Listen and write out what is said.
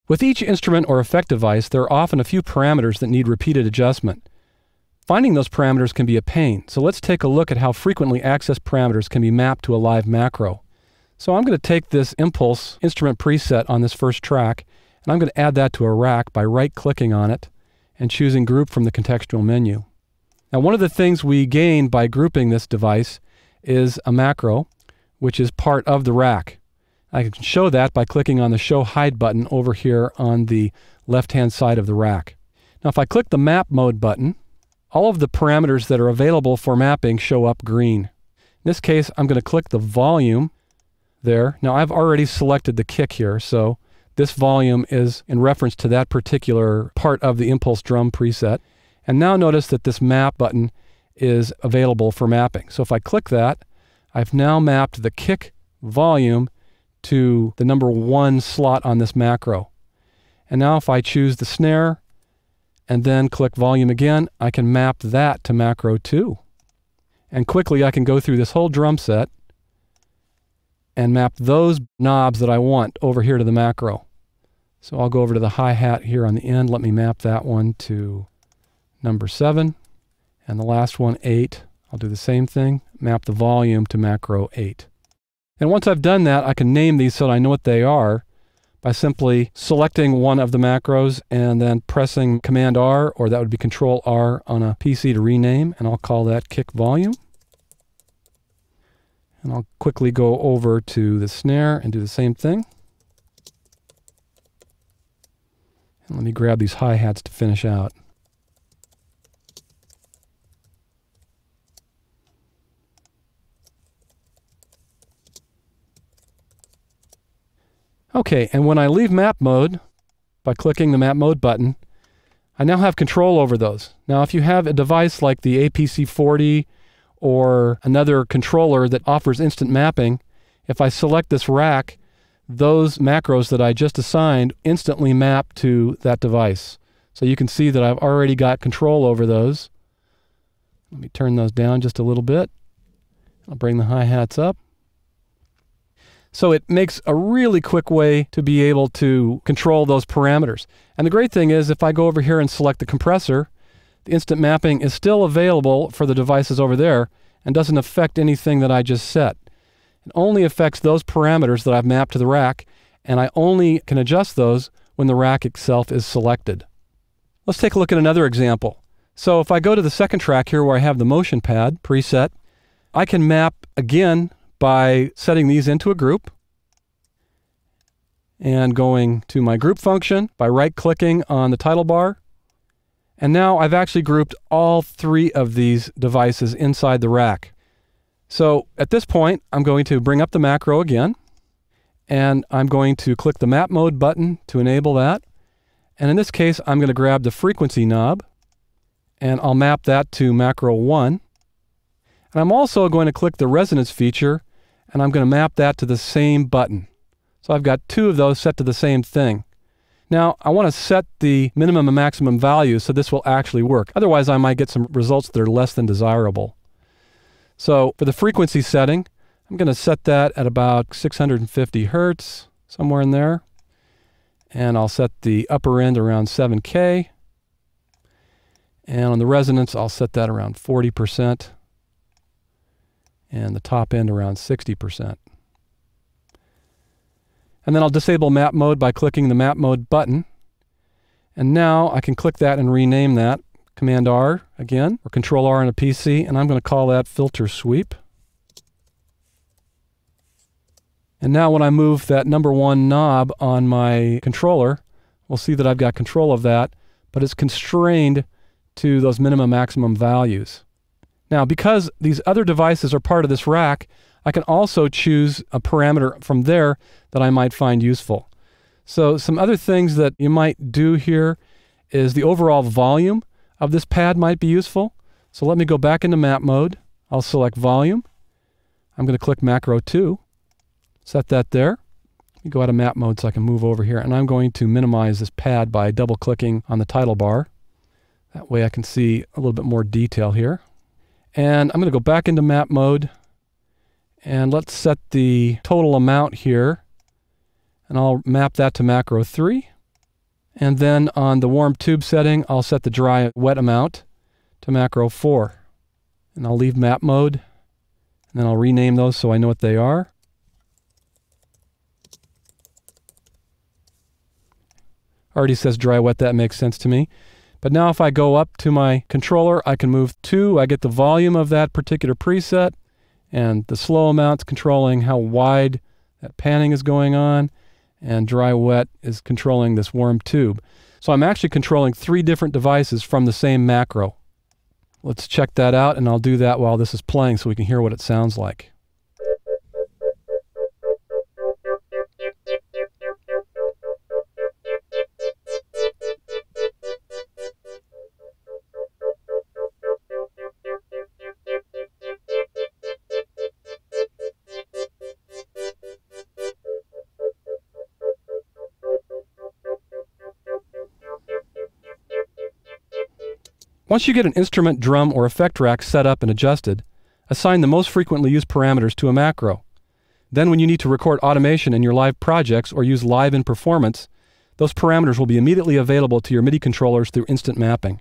With each instrument or effect device, there are often a few parameters that need repeated adjustment. Finding those parameters can be a pain, so let's take a look at how frequently accessed parameters can be mapped to a live macro. So I'm going to take this impulse instrument preset on this first track, and I'm going to add that to a rack by right-clicking on it and choosing Group from the contextual menu. Now, one of the things we gain by grouping this device is a macro, which is part of the rack. I can show that by clicking on the Show Hide button over here on the left-hand side of the rack. Now, if I click the Map Mode button, all of the parameters that are available for mapping show up green. In this case, I'm going to click the volume there. Now, I've already selected the kick here, so this volume is in reference to that particular part of the impulse drum preset. And now notice that this map button is available for mapping. So if I click that, I've now mapped the kick volume to the number 1 slot on this macro. And now if I choose the snare and then click volume again, I can map that to macro 2. And quickly I can go through this whole drum set and map those knobs that I want over here to the macro. So I'll go over to the hi-hat here on the end. Let me map that one to number 7. And the last one, 8. I'll do the same thing, map the volume to macro 8. And once I've done that, I can name these so that I know what they are by simply selecting one of the macros and then pressing Command R, or that would be Control R on a PC to rename, and I'll call that kick volume. And I'll quickly go over to the snare and do the same thing. And let me grab these hi-hats to finish out. Okay, and when I leave map mode, by clicking the map mode button, I now have control over those. Now, if you have a device like the APC40 or another controller that offers instant mapping, if I select this rack, those macros that I just assigned instantly map to that device. So you can see that I've already got control over those. Let me turn those down just a little bit. I'll bring the hi-hats up. So it makes a really quick way to be able to control those parameters. And the great thing is, if I go over here and select the compressor, the instant mapping is still available for the devices over there and doesn't affect anything that I just set. It only affects those parameters that I've mapped to the rack, and I only can adjust those when the rack itself is selected. Let's take a look at another example. So if I go to the second track here where I have the motion pad preset, I can map again by setting these into a group and going to my group function by right-clicking on the title bar. And now I've actually grouped all 3 of these devices inside the rack. So at this point, I'm going to bring up the macro again, and I'm going to click the map mode button to enable that. And in this case, I'm going to grab the frequency knob, and I'll map that to macro 1. And I'm also going to click the resonance feature, and I'm going to map that to the same button. So I've got 2 of those set to the same thing. Now, I want to set the minimum and maximum values so this will actually work. Otherwise, I might get some results that are less than desirable. So for the frequency setting, I'm going to set that at about 650 Hertz, somewhere in there. And I'll set the upper end around 7K. And on the resonance, I'll set that around 40%. And the top end around 60%. And then I'll disable map mode by clicking the map mode button. And now I can click that and rename that. Command R again, or Control R on a PC, and I'm going to call that filter sweep. And now when I move that number 1 knob on my controller, we'll see that I've got control of that, but it's constrained to those minimum maximum values. Now, because these other devices are part of this rack, I can also choose a parameter from there that I might find useful. So some other things that you might do here is the overall volume of this pad might be useful. So let me go back into map mode. I'll select volume. I'm going to click macro 2. Set that there. Let me go out of map mode so I can move over here. And I'm going to minimize this pad by double-clicking on the title bar. That way I can see a little bit more detail here. And I'm going to go back into map mode. And let's set the total amount here. And I'll map that to macro 3. And then on the warm tube setting, I'll set the dry wet amount to macro 4. And I'll leave map mode. And then I'll rename those so I know what they are. Already says dry wet, that makes sense to me. But now if I go up to my controller, I can move 2. I get the volume of that particular preset, and the slow amount's controlling how wide that panning is going on, and dry wet is controlling this warm tube. So I'm actually controlling 3 different devices from the same macro. Let's check that out, and I'll do that while this is playing so we can hear what it sounds like. Once you get an instrument, drum, or effect rack set up and adjusted, assign the most frequently used parameters to a macro. Then when you need to record automation in your live projects or use live in performance, those parameters will be immediately available to your MIDI controllers through instant mapping.